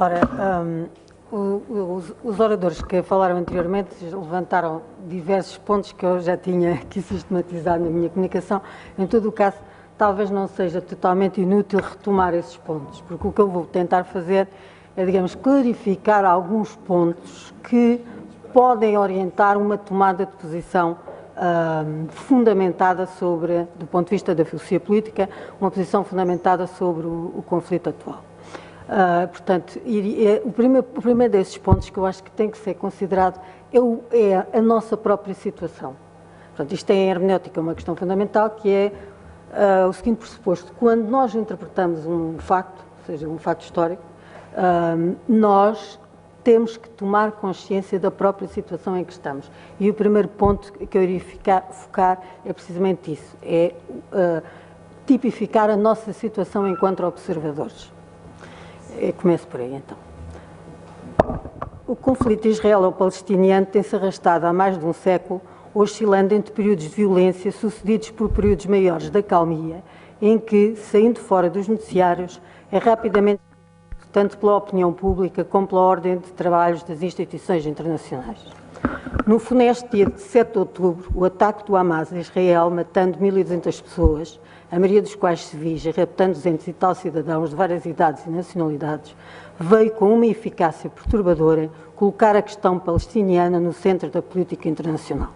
Ora, os oradores que falaram anteriormente levantaram diversos pontos que eu já tinha aqui sistematizado na minha comunicação. Em todo o caso, talvez não seja totalmente inútil retomar esses pontos, porque o que eu vou tentar fazer é, digamos, clarificar alguns pontos que podem orientar uma tomada de posição fundamentada sobre, do ponto de vista da filosofia política, uma posição fundamentada sobre o conflito atual. Portanto, o primeiro desses pontos que eu acho que tem que ser considerado é a nossa própria situação. Portanto, isto é em hermenêutica uma questão fundamental, que é o seguinte pressuposto: quando nós interpretamos um facto, ou seja, um facto histórico, nós temos que tomar consciência da própria situação em que estamos. E o primeiro ponto que eu iria focar é precisamente isso, é tipificar a nossa situação enquanto observadores. Eu começo por aí, então. O conflito israelo-palestiniano tem-se arrastado há mais de um século, oscilando entre períodos de violência sucedidos por períodos maiores de acalmia, em que, saindo fora dos noticiários, é rapidamente, tanto pela opinião pública como pela ordem de trabalhos das instituições internacionais. No funesto dia de 7 de outubro, o ataque do Hamas a Israel, matando 1.200 pessoas, a maioria dos quais civis, e raptando 200 e tal cidadãos de várias idades e nacionalidades, veio com uma eficácia perturbadora colocar a questão palestiniana no centro da política internacional.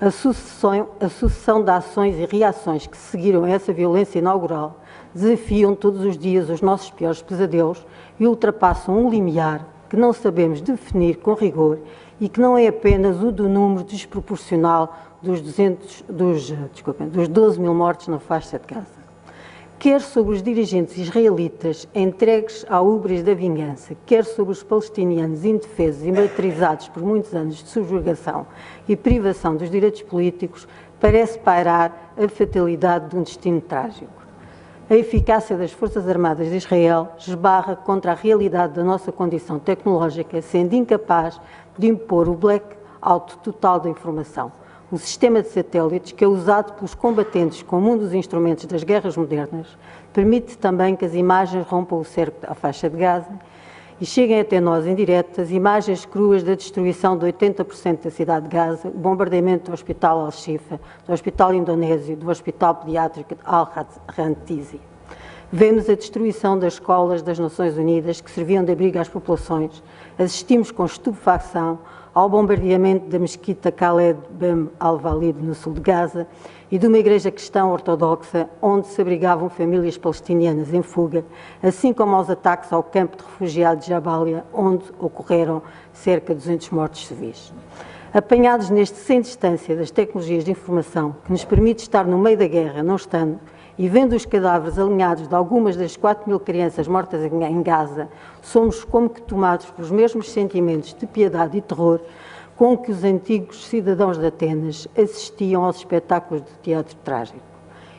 A sucessão de ações e reações que seguiram a essa violência inaugural desafiam todos os dias os nossos piores pesadelos e ultrapassam um limiar que não sabemos definir com rigor e que não é apenas o do número desproporcional dos 12 mil mortos na faixa de Gaza. Quer sobre os dirigentes israelitas entregues à ubris da vingança, quer sobre os palestinianos indefesos e martirizados por muitos anos de subjugação e privação dos direitos políticos, parece pairar a fatalidade de um destino trágico. A eficácia das Forças Armadas de Israel esbarra contra a realidade da nossa condição tecnológica, sendo incapaz de impor o blackout total da informação. O sistema de satélites, que é usado pelos combatentes como um dos instrumentos das guerras modernas, permite também que as imagens rompam o cerco à faixa de Gaza e cheguem até nós em direto as imagens cruas da destruição de 80% da cidade de Gaza, o bombardeamento do Hospital Al-Shifa, do Hospital Indonésio, do Hospital Pediátrico de Al-Rantizi. Vemos a destruição das escolas das Nações Unidas que serviam de abrigo às populações. Assistimos com estupefacção ao bombardeamento da mesquita Khaled Ben Al-Walid no sul de Gaza e de uma igreja cristã ortodoxa onde se abrigavam famílias palestinianas em fuga, assim como aos ataques ao campo de refugiados de Jabalia, onde ocorreram cerca de 200 mortos civis. Apanhados neste sem distância das tecnologias de informação que nos permite estar no meio da guerra, não estando, e vendo os cadáveres alinhados de algumas das 4.000 crianças mortas em Gaza, somos como que tomados pelos mesmos sentimentos de piedade e terror com que os antigos cidadãos de Atenas assistiam aos espetáculos do teatro trágico.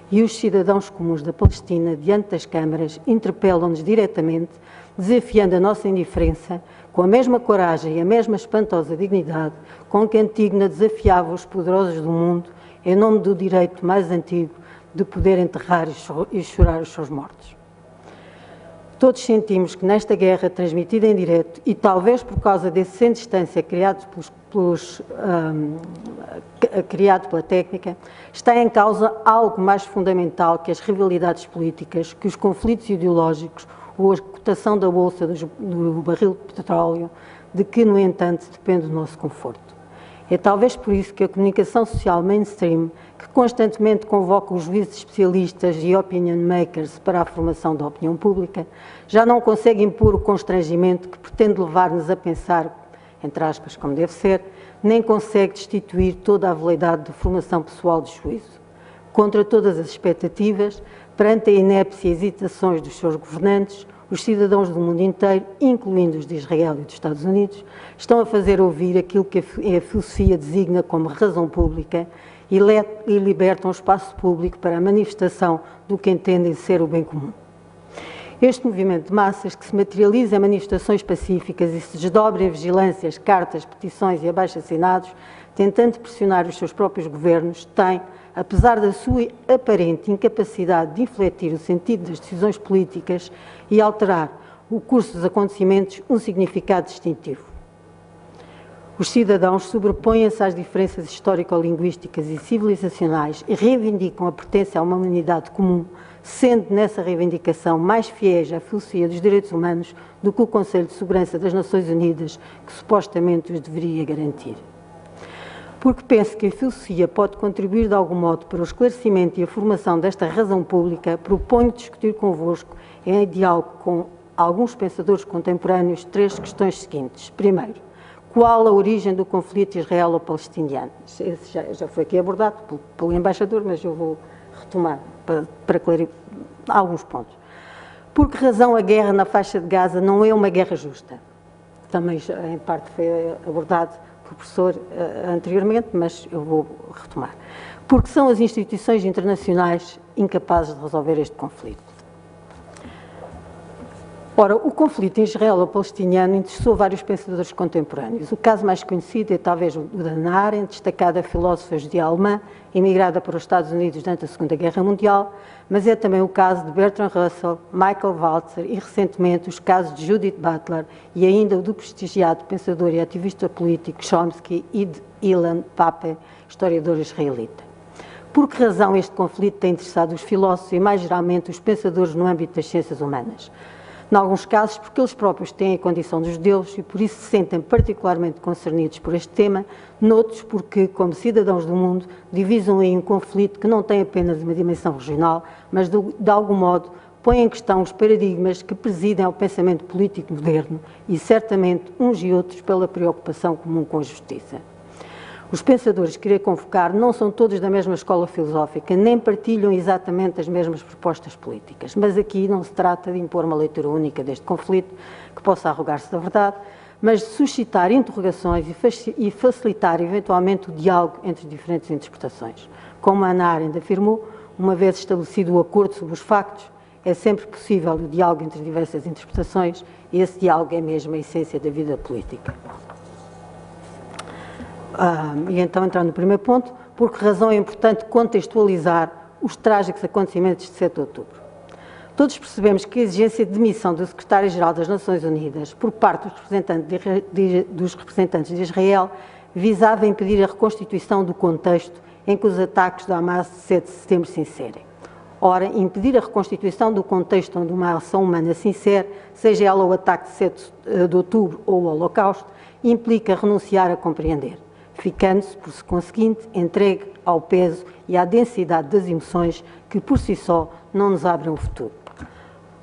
E os cidadãos comuns da Palestina, diante das câmaras, interpelam-nos diretamente, desafiando a nossa indiferença, com a mesma coragem e a mesma espantosa dignidade com que Antígona desafiava os poderosos do mundo em nome do direito mais antigo de poder enterrar e chorar os seus mortos. Todos sentimos que nesta guerra transmitida em direto, e talvez por causa desse sem distância criado pela técnica, está em causa algo mais fundamental que as rivalidades políticas, que os conflitos ideológicos ou a cotação da bolsa do barril de petróleo, de que, no entanto, depende do nosso conforto. É talvez por isso que a comunicação social mainstream, que constantemente convoca os juízes especialistas e opinion makers para a formação da opinião pública, já não consegue impor o constrangimento que pretende levar-nos a pensar, entre aspas, como deve ser, nem consegue destituir toda a veleidade de formação pessoal de juízo. Contra todas as expectativas, perante a inépcia e hesitações dos seus governantes, os cidadãos do mundo inteiro, incluindo os de Israel e dos Estados Unidos, estão a fazer ouvir aquilo que a filosofia designa como razão pública e libertam o espaço público para a manifestação do que entendem ser o bem comum. Este movimento de massas, que se materializa em manifestações pacíficas e se desdobra em vigilâncias, cartas, petições e abaixo-assinados, tentando pressionar os seus próprios governos, tem, apesar da sua aparente incapacidade de infletir o sentido das decisões políticas e alterar o curso dos acontecimentos um significado distintivo. Os cidadãos sobrepõem-se às diferenças histórico-linguísticas e civilizacionais e reivindicam a pertença a uma humanidade comum, sendo nessa reivindicação mais fiéis à filosofia dos direitos humanos do que o Conselho de Segurança das Nações Unidas, que supostamente os deveria garantir. Porque penso que a filosofia pode contribuir de algum modo para o esclarecimento e a formação desta razão pública, proponho discutir convosco, em diálogo com alguns pensadores contemporâneos, três questões seguintes. Primeiro, qual a origem do conflito israelo-palestiniano? Esse já foi aqui abordado pelo embaixador, mas eu vou retomar para clarificar alguns pontos. Por que razão a guerra na faixa de Gaza não é uma guerra justa? Também em parte foi abordado pelo professor anteriormente, mas eu vou retomar. Porque são as instituições internacionais incapazes de resolver este conflito. Ora, o conflito israelo-palestiniano interessou vários pensadores contemporâneos. O caso mais conhecido é talvez o da Hannah Arendt, destacada filósofa judia alemã, emigrada para os Estados Unidos durante a Segunda Guerra Mundial, mas é também o caso de Bertrand Russell, Michael Walzer e, recentemente, os casos de Judith Butler e ainda o do prestigiado pensador e ativista político Chomsky e de Ilan Pappé, historiador israelita. Por que razão este conflito tem interessado os filósofos e, mais geralmente, os pensadores no âmbito das ciências humanas? Em alguns casos, porque eles próprios têm a condição dos deuses e por isso se sentem particularmente concernidos por este tema, noutros porque, como cidadãos do mundo, divisam em um conflito que não tem apenas uma dimensão regional, mas de algum modo põe em questão os paradigmas que presidem ao pensamento político moderno e certamente uns e outros pela preocupação comum com a justiça. Os pensadores que irei convocar não são todos da mesma escola filosófica, nem partilham exatamente as mesmas propostas políticas, mas aqui não se trata de impor uma leitura única deste conflito, que possa arrogar-se da verdade, mas de suscitar interrogações e facilitar eventualmente o diálogo entre diferentes interpretações. Como Hannah Arendt afirmou, uma vez estabelecido o acordo sobre os factos, é sempre possível o diálogo entre diversas interpretações e esse diálogo é mesmo a essência da vida política. E então, entrando no primeiro ponto, por que razão é importante contextualizar os trágicos acontecimentos de 7 de outubro? Todos percebemos que a exigência de demissão do secretário-geral das Nações Unidas por parte dos representantes de Israel visava impedir a reconstituição do contexto em que os ataques do Hamas de 7 de setembro se inserem. Ora, impedir a reconstituição do contexto onde uma ação humana se insere, seja ela o ataque de 7 de outubro ou o Holocausto, implica renunciar a compreender, ficando-se, por conseguinte, entregue ao peso e à densidade das emoções que, por si só, não nos abrem o futuro.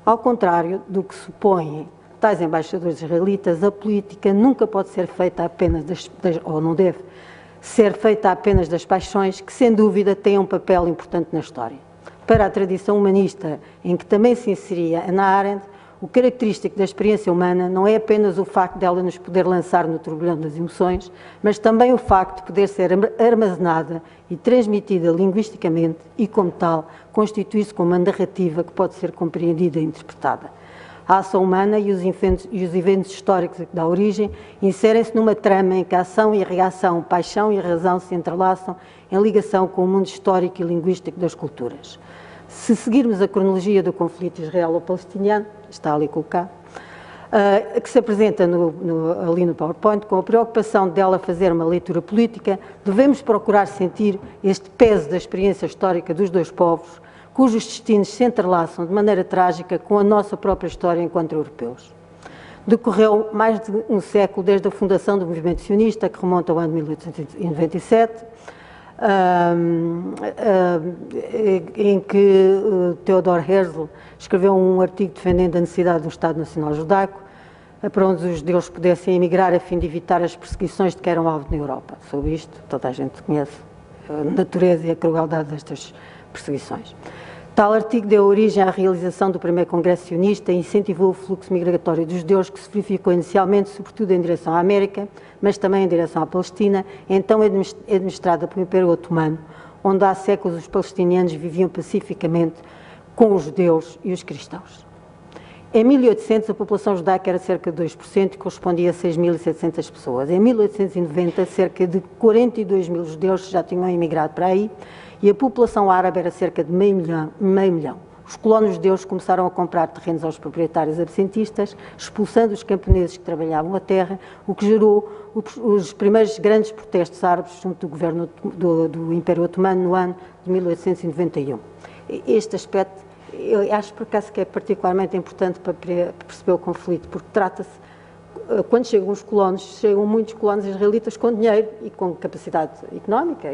Ao contrário do que supõem tais embaixadores israelitas, a política nunca pode ser feita apenas ou não deve ser feita apenas das paixões, que, sem dúvida, têm um papel importante na história. Para a tradição humanista, em que também se inseria Hannah Arendt, o característico da experiência humana não é apenas o facto dela nos poder lançar no turbilhão das emoções, mas também o facto de poder ser armazenada e transmitida linguisticamente e, como tal, constitui-se como uma narrativa que pode ser compreendida e interpretada. A ação humana e os eventos históricos que dá origem inserem-se numa trama em que a ação e a reação, paixão e a razão se entrelaçam em ligação com o mundo histórico e linguístico das culturas. Se seguirmos a cronologia do conflito israelo-palestiniano, está ali colocado, que se apresenta ali no PowerPoint, com a preocupação dela fazer uma leitura política, devemos procurar sentir este peso da experiência histórica dos dois povos, cujos destinos se entrelaçam de maneira trágica com a nossa própria história enquanto europeus. Decorreu mais de um século desde a fundação do movimento sionista, que remonta ao ano de 1897, em que Theodor Herzl escreveu um artigo defendendo a necessidade de um Estado Nacional Judaico, para onde os judeus pudessem emigrar a fim de evitar as perseguições de que eram alvo na Europa. Sobre isto, toda a gente conhece a natureza e a crueldade destas perseguições. Tal artigo deu origem à realização do primeiro Congresso Sionista e incentivou o fluxo migratório dos judeus, que se verificou inicialmente, sobretudo em direção à América, mas também em direção à Palestina, então administrada pelo Império Otomano, onde há séculos os palestinianos viviam pacificamente com os judeus e os cristãos. Em 1800, a população judaica era cerca de 2% e correspondia a 6.700 pessoas. Em 1890, cerca de 42 mil judeus já tinham emigrado para aí, e a população árabe era cerca de meio milhão. os colonos judeus começaram a comprar terrenos aos proprietários absentistas, expulsando os camponeses que trabalhavam a terra, o que gerou os primeiros grandes protestos árabes junto do governo do Império Otomano no ano de 1891. Este aspecto, eu acho por acaso que é particularmente importante para perceber o conflito, porque trata-se, quando chegam os colonos, chegam muitos colonos israelitas com dinheiro e com capacidade económica,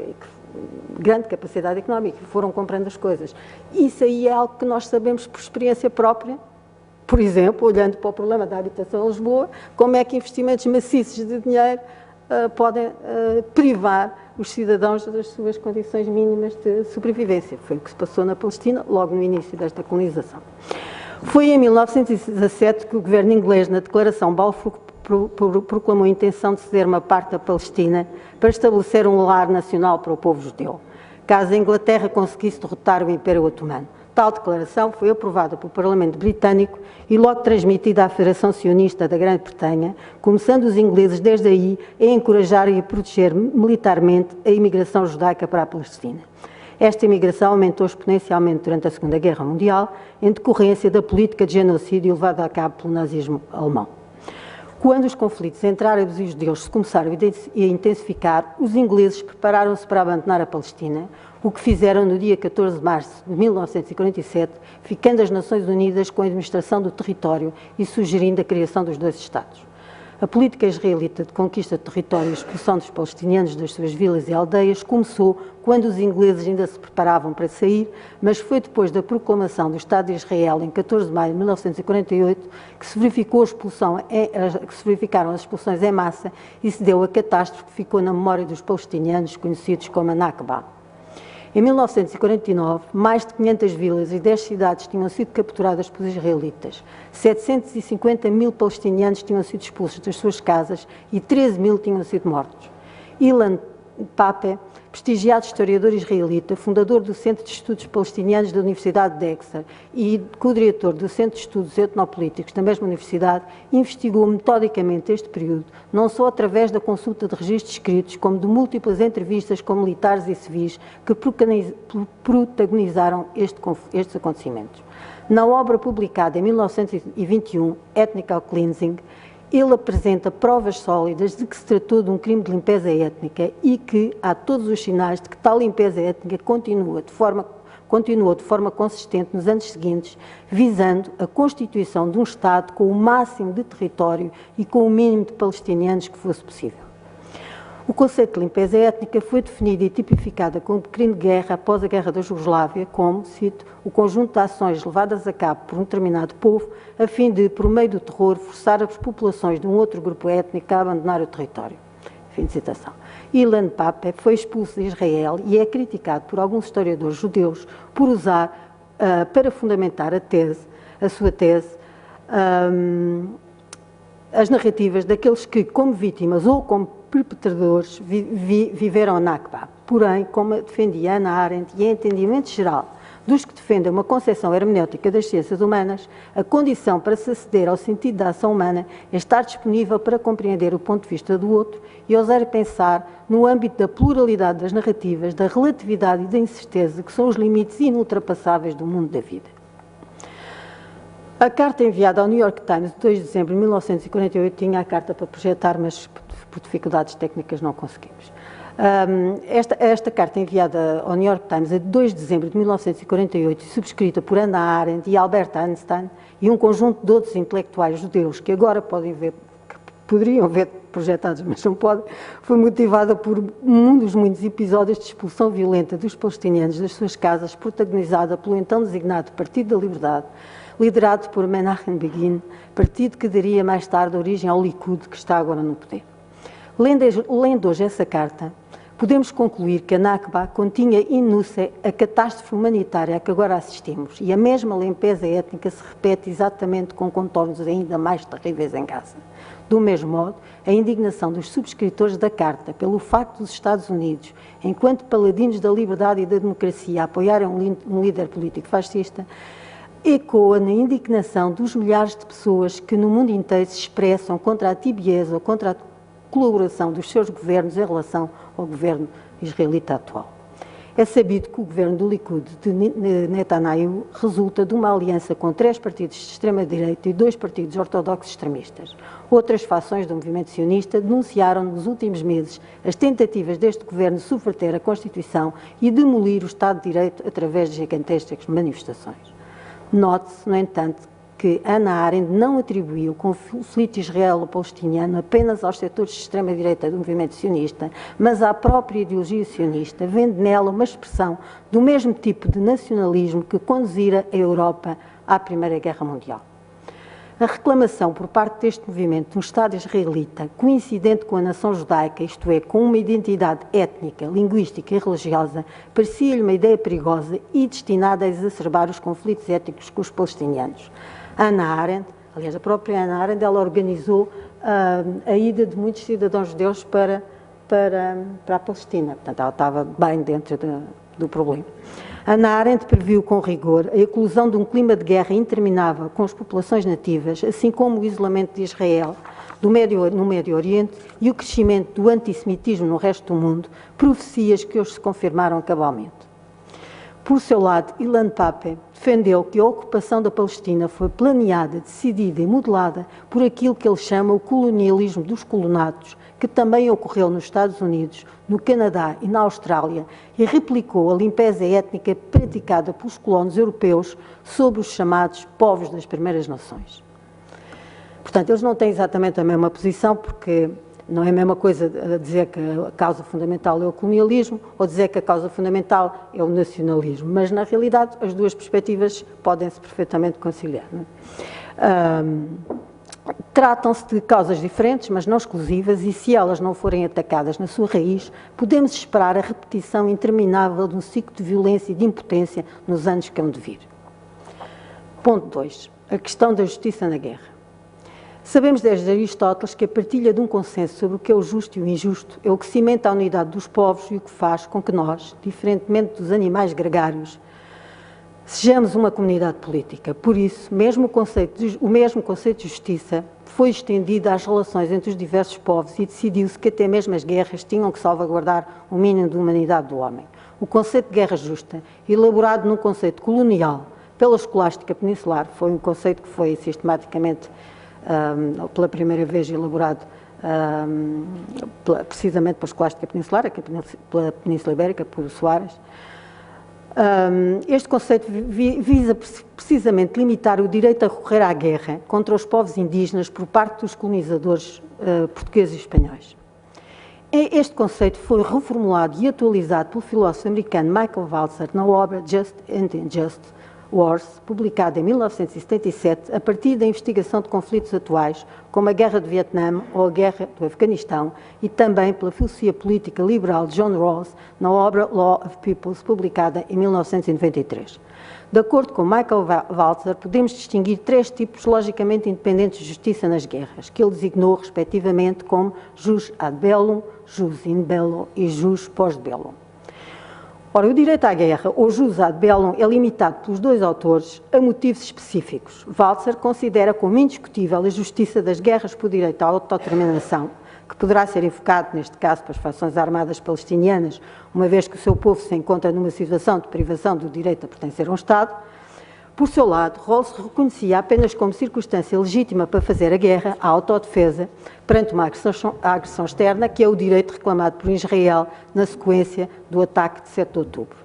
grande capacidade económica, e foram comprando as coisas. Isso aí é algo que nós sabemos por experiência própria, por exemplo, olhando para o problema da habitação em Lisboa, como é que investimentos maciços de dinheiro podem privar os cidadãos das suas condições mínimas de sobrevivência. Foi o que se passou na Palestina, logo no início desta colonização. Foi em 1917 que o governo inglês, na Declaração Balfour, proclamou a intenção de ceder uma parte da Palestina para estabelecer um lar nacional para o povo judeu, caso a Inglaterra conseguisse derrotar o Império Otomano. Tal declaração foi aprovada pelo Parlamento Britânico e logo transmitida à Federação Sionista da Grã-Bretanha, começando os ingleses desde aí a encorajar e a proteger militarmente a imigração judaica para a Palestina. Esta imigração aumentou exponencialmente durante a Segunda Guerra Mundial, em decorrência da política de genocídio levada a cabo pelo nazismo alemão. Quando os conflitos entre árabes e judeus se começaram a intensificar, os ingleses prepararam-se para abandonar a Palestina, o que fizeram no dia 14 de março de 1947, ficando as Nações Unidas com a administração do território e sugerindo a criação dos dois Estados. A política israelita de conquista de território e expulsão dos palestinianos das suas vilas e aldeias começou quando os ingleses ainda se preparavam para sair, mas foi depois da proclamação do Estado de Israel, em 14 de maio de 1948, que se verificaram as expulsões em massa e se deu a catástrofe que ficou na memória dos palestinianos, conhecidos como a Nakba. Em 1949, mais de 500 vilas e 10 cidades tinham sido capturadas pelos israelitas. 750.000 palestinianos tinham sido expulsos das suas casas e 13.000 tinham sido mortos. Ilan Pappé, prestigiado historiador israelita, fundador do Centro de Estudos Palestinianos da Universidade de Exeter e co-diretor do Centro de Estudos Etnopolíticos da mesma universidade, investigou metodicamente este período, não só através da consulta de registros escritos, como de múltiplas entrevistas com militares e civis que protagonizaram estes acontecimentos. Na obra publicada em 1921, Ethnical Cleansing, ele apresenta provas sólidas de que se tratou de um crime de limpeza étnica e que há todos os sinais de que tal limpeza étnica continuou de forma consistente nos anos seguintes, visando a constituição de um Estado com o máximo de território e com o mínimo de palestinianos que fosse possível. O conceito de limpeza étnica foi definido e tipificado como crime de guerra após a Guerra da Jugoslávia, como, cito, o conjunto de ações levadas a cabo por um determinado povo a fim de, por meio do terror, forçar as populações de um outro grupo étnico a abandonar o território. Fim de citação. Ilan Pappé foi expulso de Israel e é criticado por alguns historiadores judeus por usar, para fundamentar a sua tese, as narrativas daqueles que, como vítimas ou como perpetradores, viveram a Nakba. Porém, como defendia Hannah Arendt e em entendimento geral dos que defendem uma concepção hermenêutica das ciências humanas, a condição para se aceder ao sentido da ação humana é estar disponível para compreender o ponto de vista do outro e ousar pensar no âmbito da pluralidade das narrativas, da relatividade e da incerteza, que são os limites inultrapassáveis do mundo da vida. A carta enviada ao New York Times de 2 de dezembro de 1948 tinha a carta para projetar, mas por dificuldades técnicas não conseguimos. Esta carta enviada ao New York Times é de 2 de dezembro de 1948 e subscrita por Hannah Arendt e Albert Einstein e um conjunto de outros intelectuais judeus que agora poderiam ver projetados, mas não podem, foi motivada por um dos muitos episódios de expulsão violenta dos palestinianos das suas casas, protagonizada pelo então designado Partido da Liberdade, liderado por Menachem Begin, partido que daria mais tarde origem ao Likud, que está agora no poder. Lendo hoje essa carta, podemos concluir que a Nakba continha in nuce a catástrofe humanitária a que agora assistimos e a mesma limpeza étnica se repete exatamente com contornos ainda mais terríveis em Gaza. Do mesmo modo, a indignação dos subscritores da Carta pelo facto dos Estados Unidos, enquanto paladinos da liberdade e da democracia, apoiarem um líder político fascista, ecoa na indignação dos milhares de pessoas que no mundo inteiro se expressam contra a tibieza ou contra a colaboração dos seus governos em relação ao governo israelita atual. É sabido que o governo do Likud de Netanyahu resulta de uma aliança com 3 partidos de extrema-direita e 2 partidos ortodoxos extremistas. Outras fações do movimento sionista denunciaram nos últimos meses as tentativas deste governo de subverter a Constituição e demolir o Estado de Direito através de gigantescas manifestações. Note-se, no entanto, que Hannah Arendt não atribuiu o conflito israelo-palestiniano apenas aos setores de extrema-direita do movimento sionista, mas à própria ideologia sionista, vendo nela uma expressão do mesmo tipo de nacionalismo que conduzira a Europa à Primeira Guerra Mundial. A reclamação por parte deste movimento de um Estado israelita coincidente com a nação judaica, isto é, com uma identidade étnica, linguística e religiosa, parecia-lhe uma ideia perigosa e destinada a exacerbar os conflitos étnicos com os palestinianos. Hannah Arendt, aliás, a própria Hannah Arendt, ela organizou a ida de muitos cidadãos judeus para a Palestina. Portanto, ela estava bem dentro do problema. Hannah Arendt previu com rigor a eclosão de um clima de guerra interminável com as populações nativas, assim como o isolamento de Israel no Médio Oriente e o crescimento do antissemitismo no resto do mundo, profecias que hoje se confirmaram cabalmente. Por seu lado, Ilan Pappé defendeu que a ocupação da Palestina foi planeada, decidida e modelada por aquilo que ele chama o colonialismo dos colonatos, que também ocorreu nos Estados Unidos, no Canadá e na Austrália, e replicou a limpeza étnica praticada pelos colonos europeus sobre os chamados povos das primeiras nações. Portanto, eles não têm exatamente a mesma posição, porque não é a mesma coisa dizer que a causa fundamental é o colonialismo ou dizer que a causa fundamental é o nacionalismo, mas na realidade as duas perspectivas podem-se perfeitamente conciliar. Não é? Tratam-se de causas diferentes, mas não exclusivas, e se elas não forem atacadas na sua raiz, podemos esperar a repetição interminável de um ciclo de violência e de impotência nos anos que hão de vir. Ponto 2. A questão da justiça na guerra. Sabemos desde Aristóteles que a partilha de um consenso sobre o que é o justo e o injusto é o que cimenta a unidade dos povos e o que faz com que nós, diferentemente dos animais gregários, sejamos uma comunidade política. Por isso, o mesmo conceito de justiça foi estendido às relações entre os diversos povos e decidiu-se que até mesmo as guerras tinham que salvaguardar o mínimo de humanidade do homem. O conceito de guerra justa, elaborado num conceito colonial pela escolástica peninsular, foi um conceito que foi sistematicamente pela primeira vez elaborado precisamente pela escolástica peninsular, aqui pela Península Ibérica, por Soares. Este conceito visa precisamente limitar o direito a recorrer à guerra contra os povos indígenas por parte dos colonizadores portugueses e espanhóis. Este conceito foi reformulado e atualizado pelo filósofo americano Michael Walzer na obra Just and Unjust Wars, publicada em 1977, a partir da investigação de conflitos atuais, como a Guerra do Vietnã ou a Guerra do Afeganistão, e também pela filosofia política liberal de John Rawls, na obra Law of Peoples, publicada em 1993. De acordo com Michael Walzer, podemos distinguir 3 tipos logicamente independentes de justiça nas guerras, que ele designou, respectivamente, como jus ad bellum, jus in bello e jus post bellum. Ora, o direito à guerra, ou jus ad bellum, é limitado pelos 2 autores a motivos específicos. Walzer considera como indiscutível a justiça das guerras por direito à autodeterminação, que poderá ser invocado, neste caso, para as facções armadas palestinianas, uma vez que o seu povo se encontra numa situação de privação do direito a pertencer a um Estado. Por seu lado, Rawls reconhecia apenas como circunstância legítima para fazer a guerra a autodefesa perante uma agressão externa, que é o direito reclamado por Israel na sequência do ataque de 7 de outubro.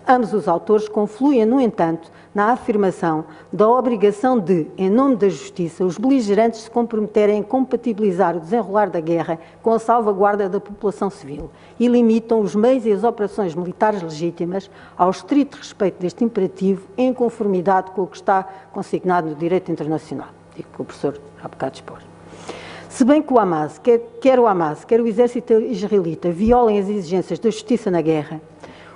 Ambos os autores confluem, no entanto, na afirmação da obrigação de, em nome da justiça, os beligerantes se comprometerem em compatibilizar o desenrolar da guerra com a salvaguarda da população civil e limitam os meios e as operações militares legítimas ao estrito respeito deste imperativo em conformidade com o que está consignado no direito internacional, e que o professor há bocado expôs. Se bem que o Hamas, quer o Hamas, quer o exército israelita violem as exigências da justiça na guerra,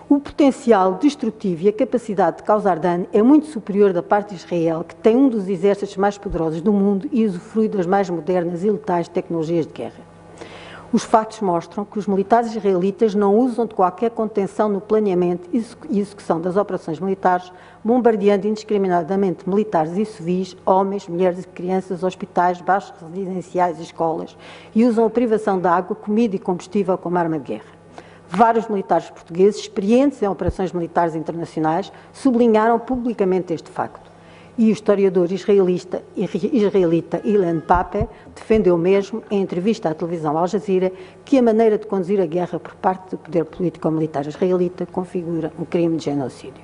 o potencial destrutivo e a capacidade de causar dano é muito superior da parte de Israel, que tem um dos exércitos mais poderosos do mundo e usufrui das mais modernas e letais tecnologias de guerra. Os factos mostram que os militares israelitas não usam de qualquer contenção no planeamento e execução das operações militares, bombardeando indiscriminadamente militares e civis, homens, mulheres e crianças, hospitais, bairros residenciais e escolas, e usam a privação de água, comida e combustível como arma de guerra. Vários militares portugueses, experientes em operações militares internacionais, sublinharam publicamente este facto. E o historiador israelita Ilan Pappé defendeu mesmo, em entrevista à televisão Al Jazeera, que a maneira de conduzir a guerra por parte do poder político-militar israelita configura um crime de genocídio.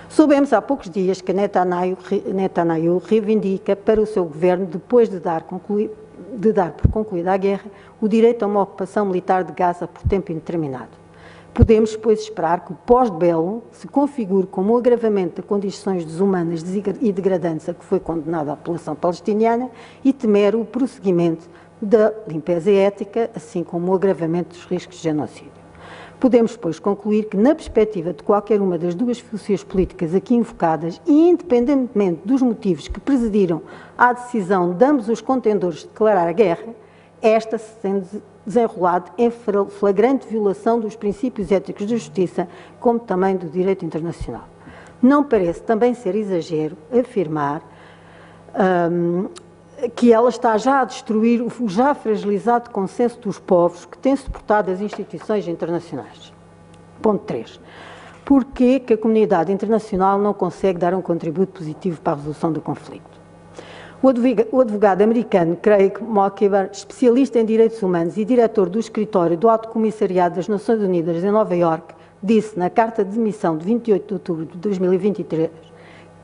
Soubemos há poucos dias que Netanyahu reivindica para o seu governo, depois de dar por concluída a guerra, o direito a uma ocupação militar de Gaza por tempo indeterminado. Podemos, pois, esperar que o pós-belo se configure como um agravamento de condições desumanas e degradantes a que foi condenada a população palestiniana e temer o prosseguimento da limpeza ética, assim como o agravamento dos riscos de genocídio. Podemos, pois, concluir que, na perspectiva de qualquer uma das duas filosofias políticas aqui invocadas, e independentemente dos motivos que presidiram à decisão de ambos os contendores de declarar a guerra, esta se tem desenrolado em flagrante violação dos princípios éticos de justiça, como também do direito internacional. Não parece também ser exagero afirmar que ela está já a destruir o já fragilizado consenso dos povos que têm suportado as instituições internacionais. Ponto 3. Porquê que a comunidade internacional não consegue dar um contributo positivo para a resolução do conflito? O advogado americano Craig Mokhiber, especialista em direitos humanos e diretor do escritório do Alto Comissariado das Nações Unidas em Nova Iorque, disse na carta de demissão de 28 de outubro de 2023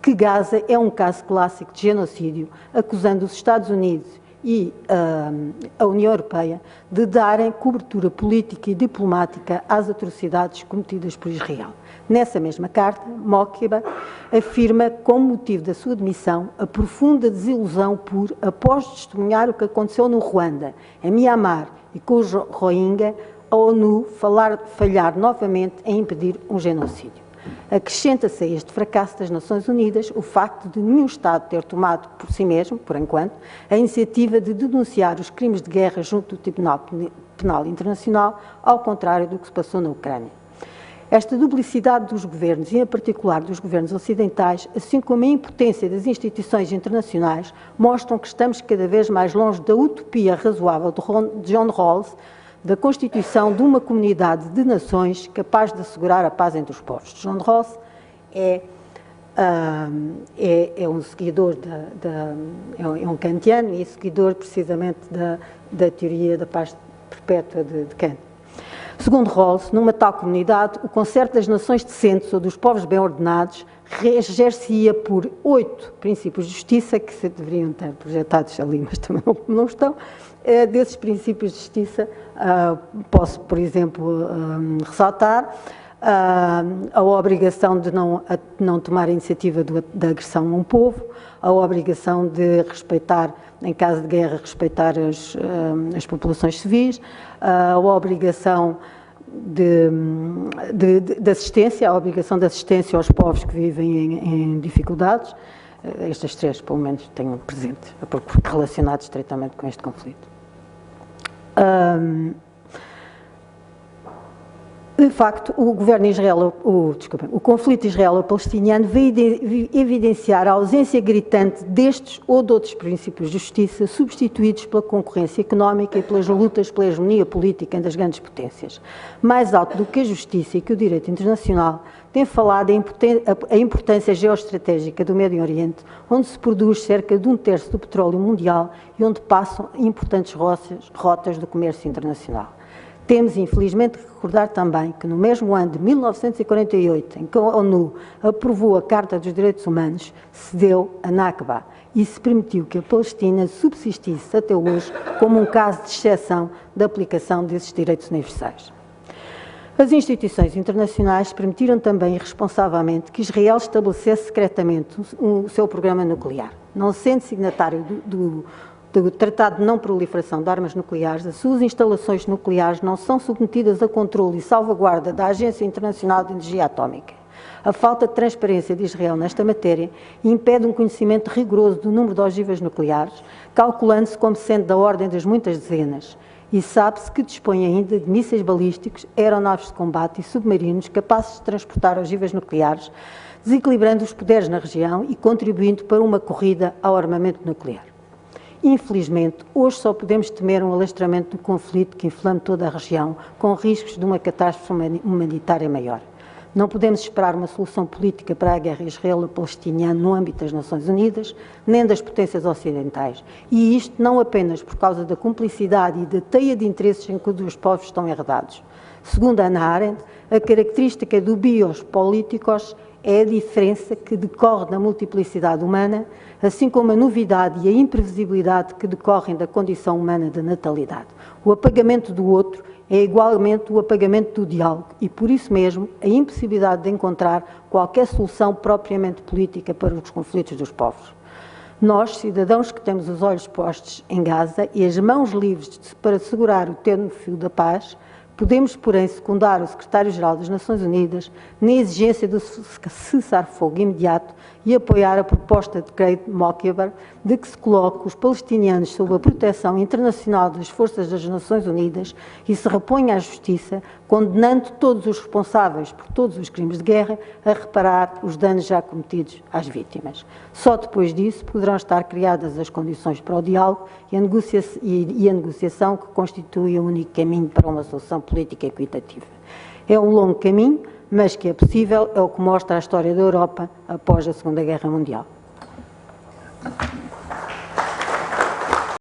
que Gaza é um caso clássico de genocídio, acusando os Estados Unidos e a União Europeia de darem cobertura política e diplomática às atrocidades cometidas por Israel. Nessa mesma carta, Mokhiber afirma, como motivo da sua demissão, a profunda desilusão por, após testemunhar o que aconteceu no Ruanda, em Mianmar e com os Rohingya, a ONU falhar novamente em impedir um genocídio. Acrescenta-se a este fracasso das Nações Unidas o facto de nenhum Estado ter tomado por si mesmo, por enquanto, a iniciativa de denunciar os crimes de guerra junto do Tribunal Penal Internacional, ao contrário do que se passou na Ucrânia. Esta duplicidade dos governos, e em particular dos governos ocidentais, assim como a impotência das instituições internacionais, mostram que estamos cada vez mais longe da utopia razoável de John Rawls, da constituição de uma comunidade de nações capaz de assegurar a paz entre os povos. John Rawls é um seguidor, é um kantiano e seguidor precisamente da teoria da paz perpétua de Kant. Segundo Rawls, numa tal comunidade, o concerto das nações decentes ou dos povos bem ordenados reger-se-ia por 8 princípios de justiça, que se deveriam estar projetados ali, mas também não estão. Desses princípios de justiça, posso, por exemplo, ressaltar a obrigação de não tomar a iniciativa da agressão a um povo, a obrigação de respeitar, em caso de guerra, respeitar as populações civis, a obrigação de assistência, a obrigação de assistência aos povos que vivem em dificuldades. Estas 3, pelo menos, tenho presente, porque relacionados estreitamente com este conflito. De facto, o conflito israelo-palestiniano veio evidenciar a ausência gritante destes ou de outros princípios de justiça, substituídos pela concorrência económica e pelas lutas pela hegemonia política das grandes potências. Mais alto do que a justiça e que o direito internacional, tem falado a importância geoestratégica do Médio Oriente, onde se produz cerca de 1/3 do petróleo mundial e onde passam importantes rotas do comércio internacional. Temos, infelizmente, que recordar também que no mesmo ano de 1948, em que a ONU aprovou a Carta dos Direitos Humanos, se deu a Nakba e se permitiu que a Palestina subsistisse até hoje como um caso de exceção da aplicação desses direitos universais. As instituições internacionais permitiram também irresponsavelmente que Israel estabelecesse secretamente o seu programa nuclear. Não sendo signatário do Tratado de Não Proliferação de Armas Nucleares, as suas instalações nucleares não são submetidas a controle e salvaguarda da Agência Internacional de Energia Atómica. A falta de transparência de Israel nesta matéria impede um conhecimento rigoroso do número de ogivas nucleares, calculando-se como sendo da ordem das muitas dezenas. E sabe-se que dispõe ainda de mísseis balísticos, aeronaves de combate e submarinos capazes de transportar ogivas nucleares, desequilibrando os poderes na região e contribuindo para uma corrida ao armamento nuclear. Infelizmente, hoje só podemos temer um alastramento do conflito que inflame toda a região, com riscos de uma catástrofe humanitária maior. Não podemos esperar uma solução política para a guerra israelo-palestiniana no âmbito das Nações Unidas, nem das potências ocidentais. E isto não apenas por causa da cumplicidade e da teia de interesses em que os dois povos estão enredados. Segundo Hannah Arendt, a característica do bios políticos é a diferença que decorre da multiplicidade humana, assim como a novidade e a imprevisibilidade que decorrem da condição humana da natalidade. O apagamento do outro é igualmente o apagamento do diálogo e, por isso mesmo, a impossibilidade de encontrar qualquer solução propriamente política para os conflitos dos povos. Nós, cidadãos que temos os olhos postos em Gaza e as mãos livres para segurar o terno fio da paz, podemos, porém, secundar o Secretário-Geral das Nações Unidas na exigência do cessar-fogo imediato e apoiar a proposta de Craig Mockeber de que se coloque os palestinianos sob a proteção internacional das forças das Nações Unidas e se reponha à justiça, condenando todos os responsáveis por todos os crimes de guerra a reparar os danos já cometidos às vítimas. Só depois disso poderão estar criadas as condições para o diálogo e a negociação que constitui o único caminho para uma solução política equitativa. É um longo caminho, mas que é possível, é o que mostra a história da Europa após a Segunda Guerra Mundial.